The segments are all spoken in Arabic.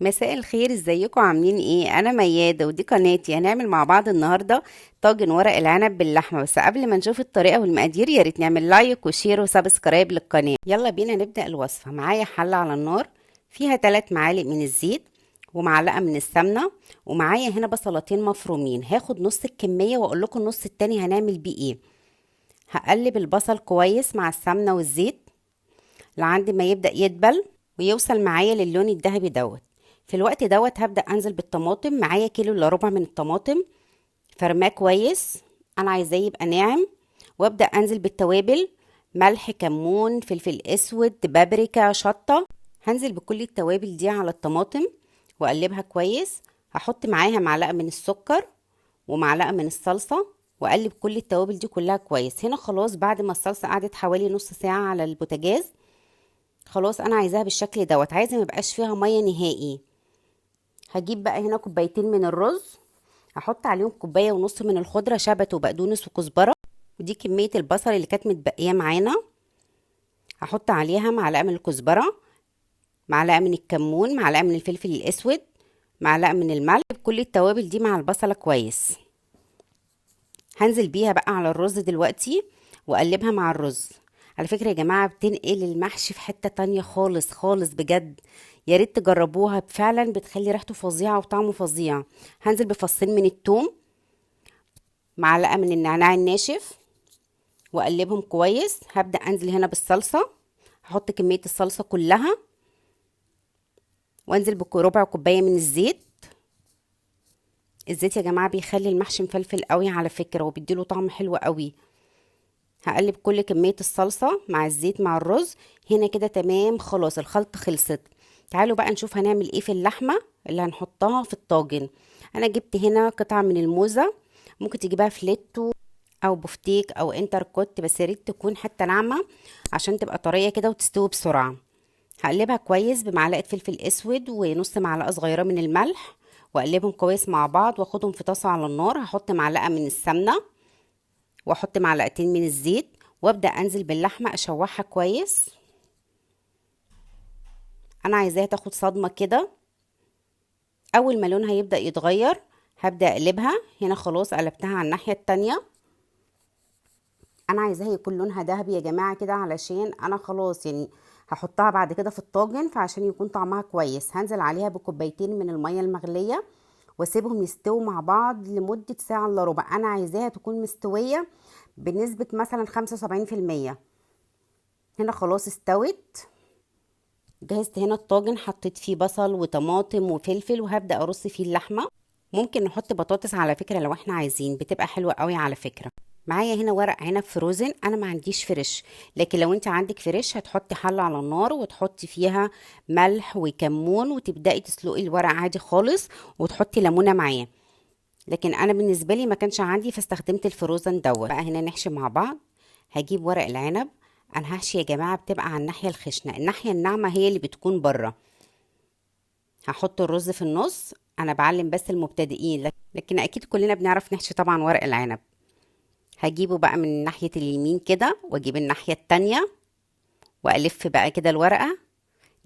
مساء الخير، ازيكم؟ عاملين ايه؟ انا ميادة ودي قناتي. هنعمل مع بعض النهارده طاجن ورق العنب باللحمه. بس قبل ما نشوف الطريقه والمقادير يا ريت نعمل لايك وشير وسبسكرايب للقناه. يلا بينا نبدا الوصفه. معايا حله على النار فيها 3 معالق من الزيت ومعلقه من السمنه، ومعايا هنا بصلتين مفرومين. هاخد نص الكميه واقول لكم النص التاني هنعمل بيه ايه. هقلب البصل كويس مع السمنه والزيت لعند ما يبدأ يدبل ويوصل معايا للون الذهبي دوت. في الوقت دوت هبدأ انزل بالطماطم. معايا كيلو الا ربع من الطماطم فرماه كويس، انا عايزاه يبقى ناعم. وابدأ انزل بالتوابل: ملح، كمون، فلفل اسود، بابريكا، شطة. هنزل بكل التوابل دي على الطماطم واقلبها كويس. هحط معاها معلقة من السكر ومعلقة من الصلصة واقلب كل التوابل دي كلها كويس. هنا خلاص بعد ما الصلصة قعدت حوالي نص ساعة على البوتاجاز، خلاص انا عايزاها بالشكل دوت، عايزه ما يبقاش فيها ميه نهائي. هجيب بقى هنا كوبايتين من الرز، هحط عليهم كوبايه ونص من الخضره: شبت وبقدونس وكزبره. ودي كميه البصل اللي كانت متبقيه معانا. هحط عليها معلقه من الكزبره، معلقه من الكمون، معلقه من الفلفل الاسود، معلقه من الملح. كل التوابل دي مع البصله كويس. هنزل بيها بقى على الرز دلوقتي واقلبها مع الرز. على فكرة يا جماعة بتنقل المحشي في حتة تانية خالص خالص بجد. يا ريت تجربوها، فعلا بتخلي ريحته فظيعة وطعمه فظيع. هنزل بفصين من التوم، معلقة من النعناع الناشف واقلبهم كويس. هبدأ انزل هنا بالصلصة، هحط كمية الصلصة كلها وانزل بربع كوباية من الزيت. الزيت يا جماعة بيخلي المحشي مفلفل قوي على فكرة وبيديله طعم حلو قوي. هقلب كل كمية الصلصة مع الزيت مع الرز. هنا كده تمام، خلاص الخلطة خلصت. تعالوا بقى نشوف هنعمل ايه في اللحمة اللي هنحطها في الطاجن. انا جبت هنا قطعة من الموزة، ممكن تجيبها فليتو او بفتيك او انتركوت، بس يا ريت تكون حتى ناعمة عشان تبقى طرية كده وتستوي بسرعة. هقلبها كويس بمعلقة فلفل اسود ونص معلقة صغيرة من الملح، واقلبهم كويس مع بعض واخدهم في طاسة على النار. هحط معلقة من السمنة واحط معلقتين من الزيت وابدا انزل باللحمه اشوحها كويس. انا عايزاها تاخد صدمه كده. اول ما لونها يبدا يتغير هبدا اقلبها. هنا خلاص قلبتها على الناحيه التانية. انا عايزاها يكون لونها ذهبي يا جماعه كده، علشان انا خلاص يعني هحطها بعد كده في الطاجن، فعشان يكون طعمها كويس هنزل عليها بكوبايتين من الميه المغليه واسيبهم يستووا مع بعض لمده ساعه الا ربع. انا عايزاها تكون مستويه بنسبه مثلا 75%. هنا خلاص استوت. جهزت هنا الطاجن، حطيت فيه بصل وطماطم وفلفل وهبدأ ارص فيه اللحمة. ممكن نحط بطاطس على فكرة لو احنا عايزين، بتبقى حلوة قوي على فكرة. معايا هنا ورق عنب فروزن، انا ما عنديش فريش، لكن لو انت عندك فريش هتحطي حلة على النار وتحطي فيها ملح وكمون وتبدأي تسلقي الورق عادي خالص وتحطي ليمونة معاه. لكن انا بالنسبة لي ما كانش عندي فاستخدمت الفروزن دوت. بقى هنا نحشي مع بعض. هجيب ورق العنب. انا هحشي يا جماعه بتبقى على الناحيه الخشنه، الناحيه الناعمه هي اللي بتكون بره. هحط الرز في النص. انا بعلم بس المبتدئين، لكن اكيد كلنا بنعرف نحشي طبعا ورق العنب. هجيبه بقى من ناحيه اليمين كده واجيب الناحيه التانية والف بقى كده الورقه.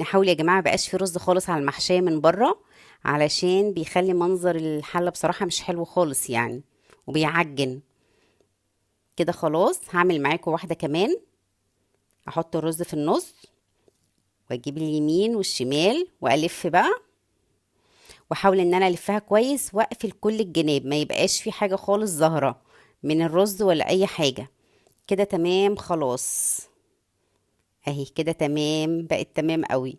نحاول يا جماعه مبقاش في رز خالص على المحشيه من بره، علشان بيخلي منظر الحله بصراحه مش حلو خالص يعني، وبيعجن كده. خلاص هعمل معاكم واحده كمان. احط الرز في النص واجيب اليمين والشمال والف بقى، واحاول ان انا الفها كويس واقفل كل الجناب، ما يبقاش في حاجه خالص ظاهره من الرز ولا اي حاجه. كده تمام خلاص. اهي كده تمام، بقت تمام قوي.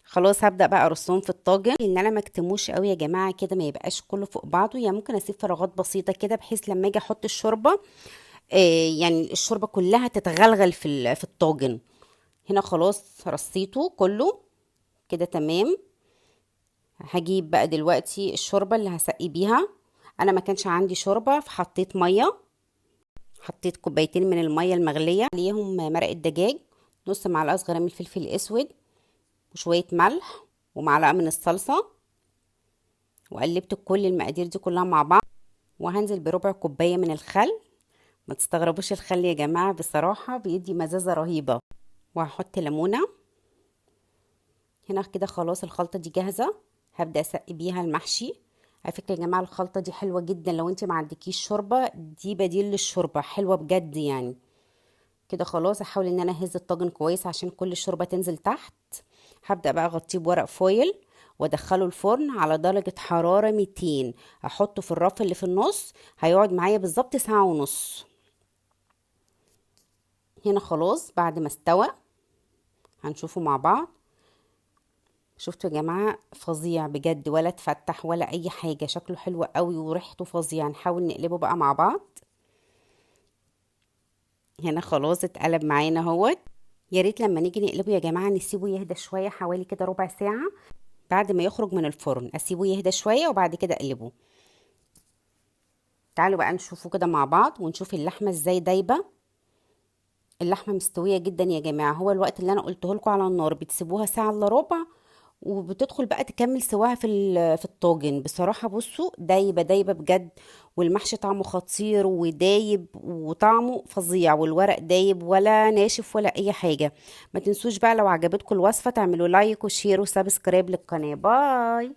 خلاص هبدا بقى ارصهم في الطاجن. ان انا ما اكتموش قوي يا جماعه كده، ما يبقاش كله فوق بعضه، يعني ممكن اسيب فراغات بسيطه كده بحيث لما اجي احط الشوربه يعني الشوربه كلها تتغلغل في الطاجن. هنا خلاص رصيته كله كده تمام. هجيب بقى دلوقتي الشوربة اللي هسقي بيها. انا ما كانش عندي شوربة فحطيت مية، حطيت كوبايتين من المية المغلية عليهم مرقة دجاج، نص معلقة صغيرة من الفلفل الاسود وشوية ملح ومعلقة من الصلصة. وقلبت كل المقادير دي كلها مع بعض. وهنزل بربع كوباية من الخل. ما تستغربوش الخل يا جماعة، بصراحة بيدي مزازة رهيبة. وهحط ليمونة. هنا كده خلاص الخلطة دي جاهزة. هبدأ اسقي بيها المحشي. على فكرة يا جماعة الخلطة دي حلوة جدا، لو انت ما عندكيش شوربة دي بديل للشوربة، حلوة بجد يعني. كده خلاص احاول ان انا اهز الطاجن كويس عشان كل الشوربة تنزل تحت. هبدأ بقى اغطيه بورق فويل وادخله الفرن على درجة حرارة 200. احطه في الرف اللي في النص، هيقعد معايا بالظبط ساعة ونص. هنا خلاص بعد ما استوى هنشوفه مع بعض. شفتوا يا جماعة فظيع بجد، ولا اتفتح ولا اي حاجة، شكله حلو قوي وريحته فظيعة. نحاول نقلبه بقى مع بعض. هنا خلاص اتقلب معانا اهوت. يا ريت لما نيجي نقلبه يا جماعة نسيبه يهدى شوية، حوالي كده ربع ساعة بعد ما يخرج من الفرن. اسيبه يهدى شوية وبعد كده اقلبه. تعالوا بقى نشوفه كده مع بعض ونشوف اللحمة ازاي دايبة. اللحمة مستوية جدا يا جماعة. هو الوقت اللي انا قلته لكم على النار بتسيبوها ساعة الا ربع، وبتدخل بقى تكمل سواها في الطاجن. بصراحة بصوا دايبة دايبة بجد، والمحشي طعمه خطير ودايب وطعمه فظيع، والورق دايب ولا ناشف ولا اي حاجة. ما تنسوش بقى لو عجبتكم الوصفة تعملوا لايك وشير وسبسكرايب للقناة. باي.